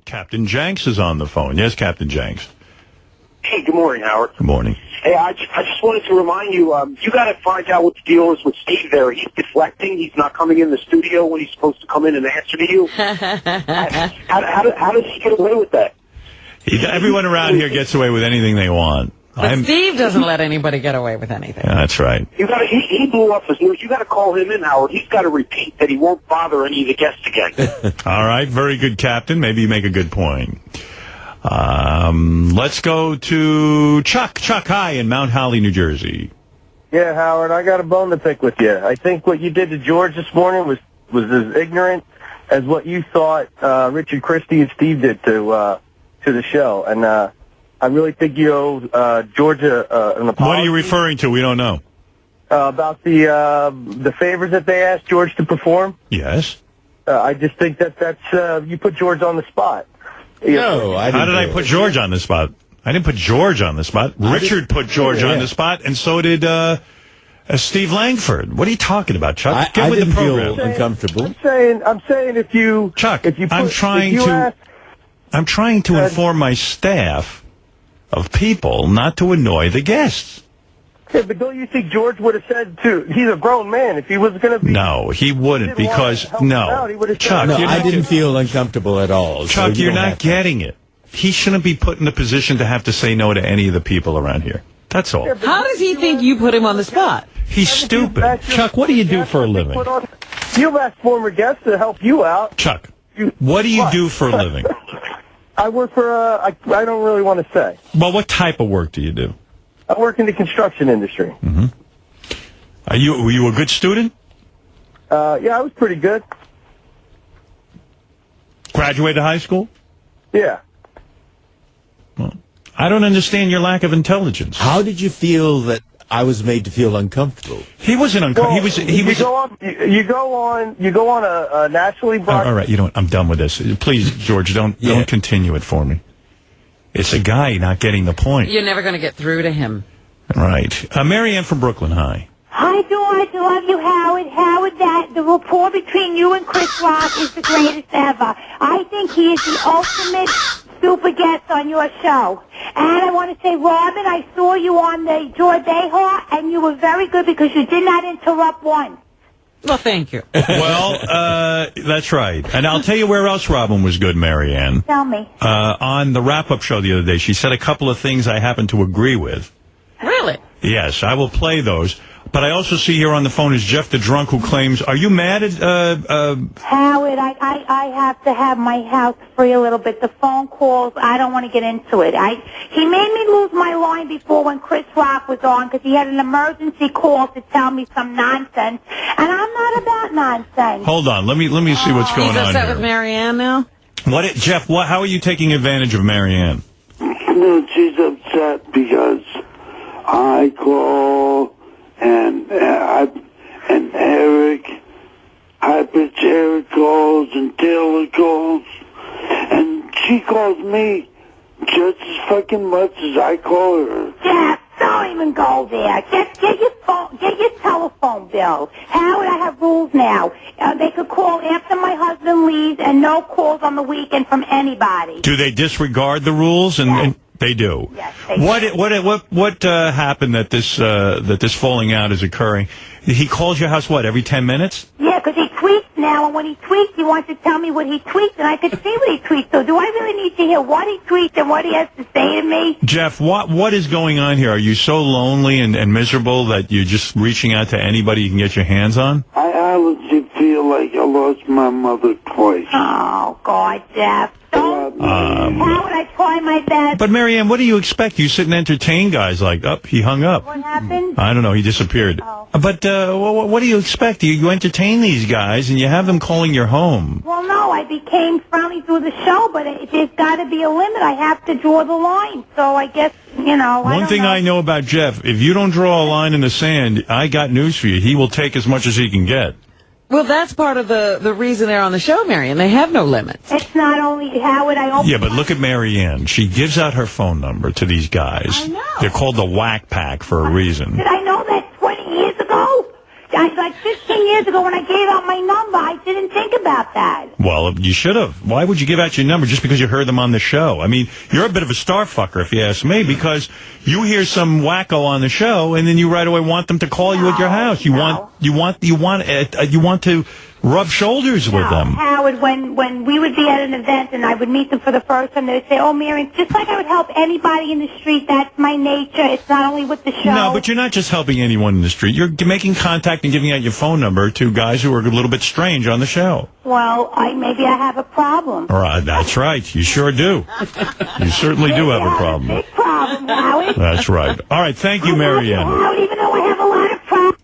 Captain Jenks is on the phone. Yes, Captain Jenks. Hey, good morning, Howard. Good morning. Hey, I just wanted to remind you, you got to find out what the deal is with Steve there. He's deflecting. He's not coming in the studio when he's supposed to come in and answer to you. How does he get away with that? Everyone around here gets away with anything they want. But Steve doesn't let anybody get away with anything. Yeah, that's right. He blew up his news. You got to call him in, Howard. He's got to repeat that he won't bother any of the guests again. All right, very good, Captain. Maybe you make a good point. Let's go to Chuck. Chuck, hi, in Mount Holly, New Jersey. Yeah, Howard, I got a bone to pick with you. I think what you did to George this morning was as ignorant as what you thought Richard Christie and Steve did to the show. And I really think you owe Georgia an apology. What are you referring to? We don't know. About the favors that they asked George to perform? Yes. I just think that's you put George on the spot. No, I didn't. How did I put George on the spot? I didn't put George on the spot. Richard put George on the spot, and so did Steve Langford. What are you talking about, Chuck? Get with the program. Feel uncomfortable. I'm saying if you Chuck, if you put, I'm trying to inform my staff of people not to annoy the guests. Yeah, but don't you think George would have said he's a grown man, if he was going to be... No, he wouldn't, because, no. Chuck, no, I didn't feel uncomfortable at all. Chuck, you're not getting it. He shouldn't be put in a position to have to say no to any of the people around here. That's all. How does he think you put him on the spot? He's stupid. Chuck, what do you do for a living? You've asked former guests to help you out. Chuck, what do you do for a living? I work for, I don't really want to say. Well, what type of work do you do? I work in the construction industry. Mm-hmm. Were you a good student? Yeah, I was pretty good. Graduated high school? Yeah. Well, I don't understand your lack of intelligence. How did you feel that I was made to feel uncomfortable? He wasn't uncomfortable. Well, he was. You go on a nationally broadcast. All right, you know what? I'm done with this. Please, George, don't continue it for me. It's a guy not getting the point. You're never going to get through to him. Right. Marianne from Brooklyn, hi. Hi, George. Love you, Howard. Howard, the rapport between you and Chris Rock is the greatest ever. I think he is the ultimate super guest on your show. And I want to say, Robin, I saw you on the George Behar, and you were very good because you did not interrupt once. Well, thank you. Well, that's right. And I'll tell you where else Robin was good, Marianne. Tell me. On the wrap-up show the other day, she said a couple of things I happen to agree with. Really? Yes, I will play those. But I also see here on the phone is Jeff the Drunk, who claims, are you mad at... Howard, I have to have my house free a little bit. The phone calls, I don't want to get into it. He made me lose my line before when Chris Rock was on because he had an emergency call to tell me some nonsense. And I'm not about nonsense. Hold on, let me see what's going on here. He's upset with Marianne now? Jeff, how are you taking advantage of Marianne? No, she's upset because I call and Eric, Eric calls and Taylor calls, and she calls me just as fucking much as I call her. Jeff, don't even go there. Get your telephone bill. Howard, I have rules now. They could call after my husband leaves, and no calls on the weekend from anybody. Do they disregard the rules? And they do. Yes, they do. What happened that this falling out is occurring? He calls your house every 10 minutes? Yeah, because he tweets now, and when he tweets, he wants to tell me what he tweets, and I could see what he tweets. So do I really need to hear what he tweets and what he has to say to me? Jeff, what is going on here? Are you so lonely and miserable that you're just reaching out to anybody you can get your hands on? I honestly feel like I lost my mother twice. Oh, God, Jeff. Don't. How would I try my best? But, Marianne, what do you expect? You sit and entertain guys like, he hung up. What happened? I don't know. He disappeared. Oh. But what do you expect? You entertain these guys, and you have them calling your home. Well, no, I became friendly through the show, but there's got to be a limit. I have to draw the line. So I guess, One thing I know about Jeff, if you don't draw a line in the sand, I got news for you. He will take as much as he can get. Well, that's part of the reason they're on the show, Marianne. They have no limits. It's not only Howard. Yeah, but look at Marianne. She gives out her phone number to these guys. I know. They're called the Whack Pack for a reason. Did I know that 20 years ago? like 15 years ago when I gave out my number, I didn't think about that. Well, you should have. Why would you give out your number just because you heard them on the show? I mean, you're a bit of a star fucker, if you ask me, because you hear some wacko on the show, and then you right away want them to call you at your house. You want to rub shoulders with them. Howard, when we would be at an event and I would meet them for the first time, they would say, "Oh, Marion," just like I would help anybody in the street. That's my nature. It's not only with the show. No, but you're not just helping anyone in the street. You're making contact and giving out your phone number to guys who are a little bit strange on the show. Well, maybe I have a problem. That's right. You sure do. You certainly do have a problem. Big problem, Howard. That's right. All right. Thank you, Marianne. Howard, even though I have a lot of problems.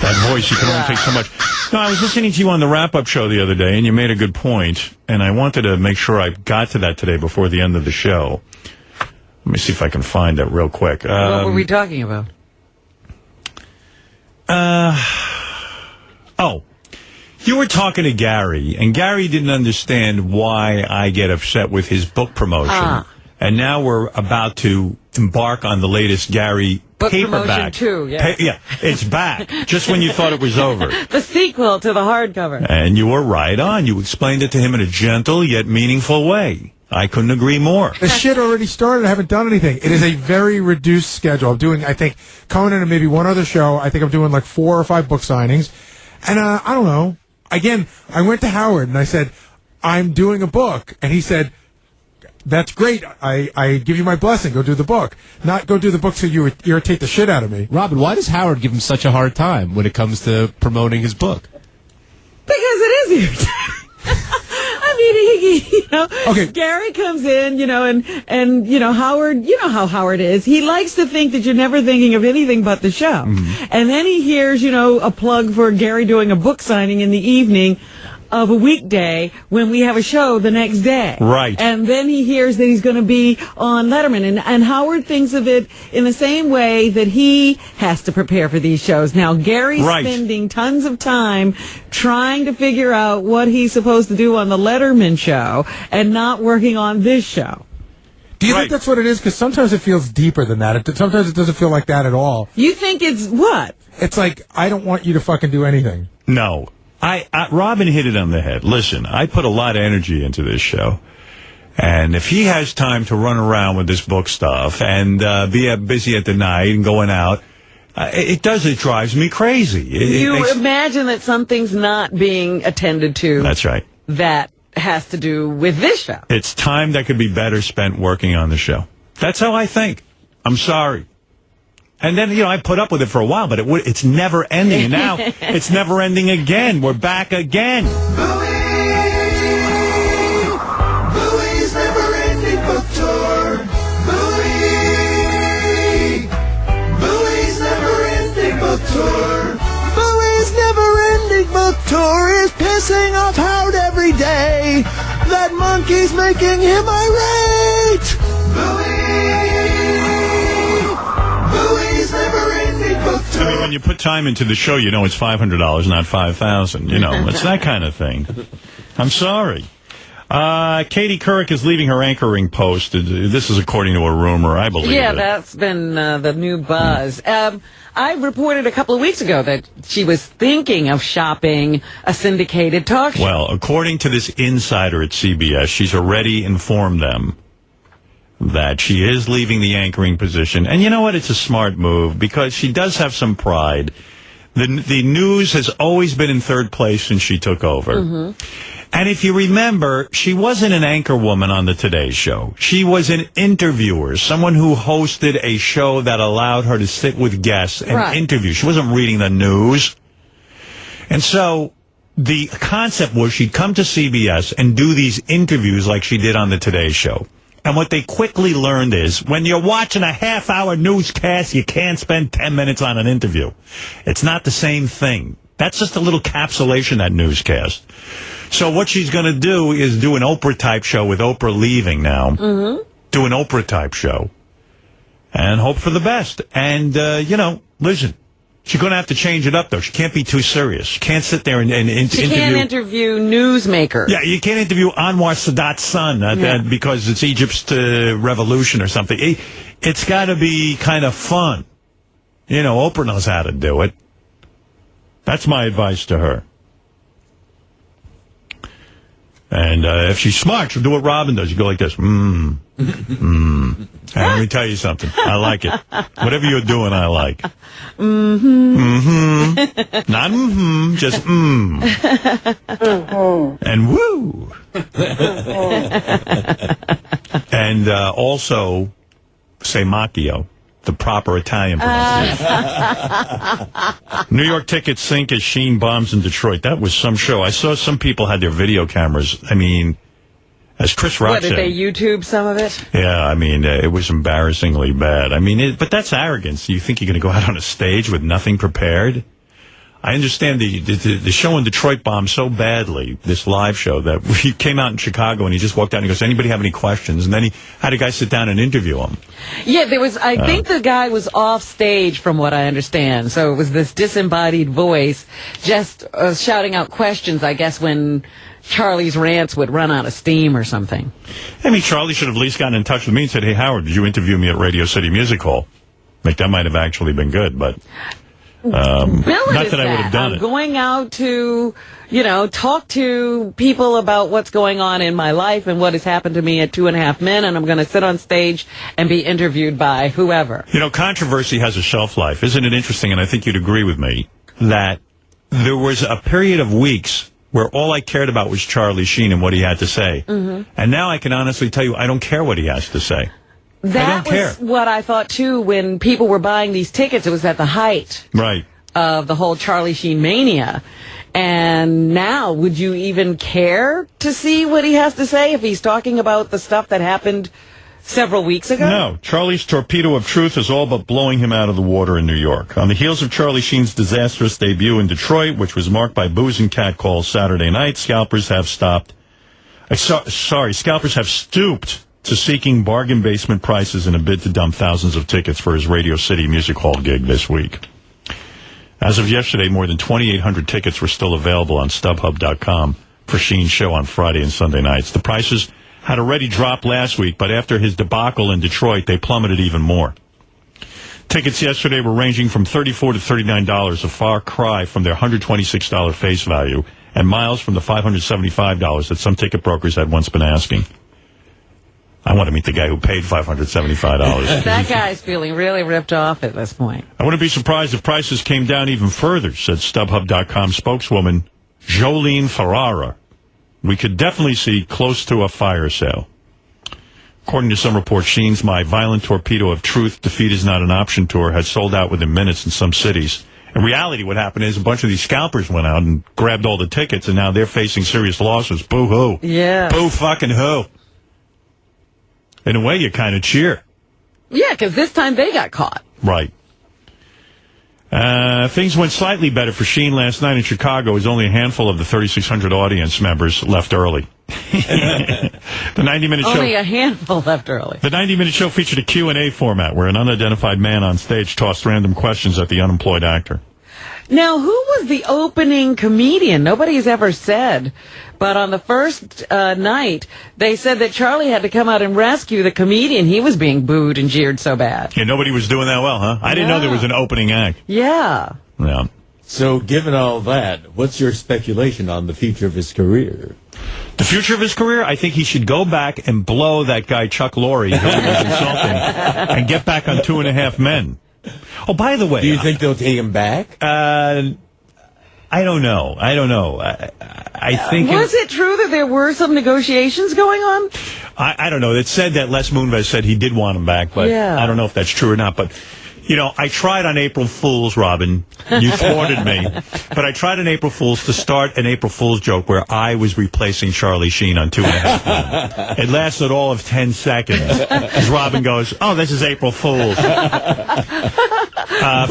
That voice, you can only take so much. No, I was listening to you on the wrap-up show the other day, and you made a good point, and I wanted to make sure I got to that today before the end of the show. Let me see if I can find it real quick. What were we talking about? You were talking to Gary, and Gary didn't understand why I get upset with his book promotion. And now we're about to embark on the latest Gary book paperback. Promotion 2, yes. Yeah, it's back, just when you thought it was over. The sequel to the hardcover. And you were right on. You explained it to him in a gentle yet meaningful way. I couldn't agree more. The shit already started. I haven't done anything. It is a very reduced schedule. I'm doing, I think, Conan and maybe one other show. I think I'm doing like 4 or 5 book signings. And I don't know. Again, I went to Howard and I said, I'm doing a book. And he said, that's great. I give you my blessing. Go do the book. Not go do the book so you irritate the shit out of me. Robin, why does Howard give him such a hard time when it comes to promoting his book? Because it is irritating. I mean, Okay. Gary comes in, and Howard, you know how Howard is. He likes to think that you're never thinking of anything but the show. Mm-hmm. And then he hears, a plug for Gary doing a book signing in the evening of a weekday when we have a show the next day. Right. And then he hears that he's going to be on Letterman. And Howard thinks of it in the same way that he has to prepare for these shows. Now, Gary's spending tons of time trying to figure out what he's supposed to do on the Letterman show and not working on this show. Do you think that's what it is? Because sometimes it feels deeper than that. Sometimes it doesn't feel like that at all. You think it's what? It's like, I don't want you to fucking do anything. No. Robin hit it on the head. Listen, I put a lot of energy into this show. And if he has time to run around with this book stuff and be busy at the night and going out, it drives me crazy. Imagine that something's not being attended to. That's right. That has to do with this show. It's time that could be better spent working on the show. That's how I think. I'm sorry. And then, I put up with it for a while, but it's never ending. And now it's never ending again. We're back again. Bowie's never-ending book tour. Bowie's never-ending book tour. Bowie's never-ending book tour is pissing off Howard every day. That monkey's making him irate. Bowie's never-ending book tour. I mean, when you put time into the show, it's $500, not $5,000. It's that kind of thing. I'm sorry. Katie Couric is leaving her anchoring post. This is according to a rumor, I believe. Yeah, that's been the new buzz. I reported a couple of weeks ago that she was thinking of shopping a syndicated talk show. Well, according to this insider at CBS, she's already informed them that she is leaving the anchoring position. And you know what? It's a smart move because she does have some pride. The news has always been in third place since she took over. Mm-hmm. And if you remember, she wasn't an anchor woman on the Today Show. She was an interviewer, someone who hosted a show that allowed her to sit with guests and interview. She wasn't reading the news. And so the concept was she'd come to CBS and do these interviews like she did on the Today Show. And what they quickly learned is when you're watching a half-hour newscast, you can't spend 10 minutes on an interview. It's not the same thing. That's just a little capsulation, that newscast. So what she's going to do is do an Oprah-type show with Oprah leaving now. Mm-hmm. Do an Oprah-type show. And hope for the best. And, listen, she's going to have to change it up, though. She can't be too serious. She can't sit there and interview. She can't interview newsmakers. Yeah, you can't interview Anwar Sadat's son because it's Egypt's revolution or something. It's got to be kind of fun. You know, Oprah knows how to do it. That's my advice to her. And if she's smart, she'll do what Robin does. You go like this. And let me tell you something. I like it. Whatever you're doing, I like. Not just And woo. And also say macchio, the proper Italian pronunciation. New York tickets sink as Sheen bombs in Detroit. That was some show. I saw some people had their video cameras. I mean, as Chris Rock said. Did they YouTube some of it? Yeah, I mean, it was embarrassingly bad. I mean, but that's arrogance. You think you're going to go out on a stage with nothing prepared? I understand the show in Detroit bombed so badly, this live show, that he came out in Chicago and he just walked out and he goes, anybody have any questions? And then he had a guy sit down and interview him. Yeah, there was, I think the guy was off stage from what I understand. So it was this disembodied voice just shouting out questions, I guess, when Charlie's rants would run out of steam or something. I mean, Charlie should have at least gotten in touch with me and said, hey, Howard, did you interview me at Radio City Music Hall? Like, that might have actually been good, but... not that I would have done it. Going out to, talk to people about what's going on in my life and what has happened to me at 2.5 Men, and I'm going to sit on stage and be interviewed by whoever. Controversy has a shelf life. Isn't it interesting, and I think you'd agree with me, that there was a period of weeks where all I cared about was Charlie Sheen and what he had to say. Mm-hmm. And now I can honestly tell you I don't care what he has to say. That was what I thought, too, when people were buying these tickets. It was at the height of the whole Charlie Sheen mania. And now, would you even care to see what he has to say if he's talking about the stuff that happened several weeks ago? No. Charlie's torpedo of truth is all but blowing him out of the water in New York. On the heels of Charlie Sheen's disastrous debut in Detroit, which was marked by booze and catcalls Saturday night, scalpers have stooped to seeking bargain basement prices in a bid to dump thousands of tickets for his Radio City Music Hall gig this week. As of yesterday, more than 2,800 tickets were still available on StubHub.com for Sheen's show on Friday and Sunday nights. The prices had already dropped last week, but after his debacle in Detroit, they plummeted even more. Tickets yesterday were ranging from $34 to $39, a far cry from their $126 face value, and miles from the $575 that some ticket brokers had once been asking. I want to meet the guy who paid $575. That guy's feeling really ripped off at this point. I wouldn't be surprised if prices came down even further, said StubHub.com spokeswoman Jolene Ferrara. We could definitely see close to a fire sale. According to some reports, Sheen's My Violent Torpedo of Truth, Defeat Is Not an Option tour had sold out within minutes in some cities. In reality, what happened is a bunch of these scalpers went out and grabbed all the tickets, and now they're facing serious losses. Boo-hoo. Yeah. Boo-fucking-hoo. In a way, you kind of cheer. Yeah, because this time they got caught. Right. Things went slightly better for Sheen last night in Chicago, as only a handful of the 3,600 audience members left early. The 90-minute show... Only a handful left early. The 90-minute show featured a Q&A format where an unidentified man on stage tossed random questions at the unemployed actor. Now, who was the opening comedian? Nobody's ever said. But on the first night, they said that Charlie had to come out and rescue the comedian. He was being booed and jeered so bad. Yeah, nobody was doing that well, huh? I didn't know there was an opening act. Yeah. Yeah. So, given all that, what's your speculation on the future of his career? The future of his career? I think he should go back and blow that guy Chuck Lorre, who he was insulting, and get back on 2.5 Men. Oh, by the way... Do you think they'll take him back? I don't know. I think... Was it true that there were some negotiations going on? I don't know. It said that Les Moonves said he did want him back, but I don't know if that's true or not. But, I tried on April Fool's, Robin. You thwarted me. But I tried on April Fool's to start an April Fool's joke where I was replacing Charlie Sheen on 2.5 Men. It lasted all of 10 seconds. As Robin goes, oh, this is April Fool's.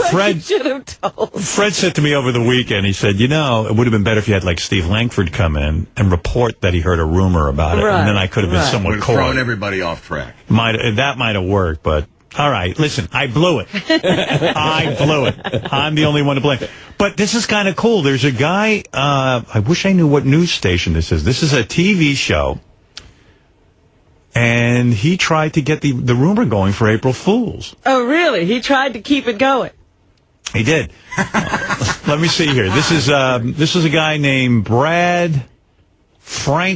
Fred said to me over the weekend, he said, it would have been better if you had like Steve Langford come in and report that he heard a rumor about it. Right, and then I could have been somewhat coy. Thrown everybody off track. That might have worked, but... All right, listen, I blew it. I'm the only one to blame. But this is kind of cool. There's a guy, I wish I knew what news station this is. This is a TV show. And he tried to get the rumor going for April Fool's. Oh, really? He tried to keep it going? He did. Let me see here. This is a guy named Brad Frank.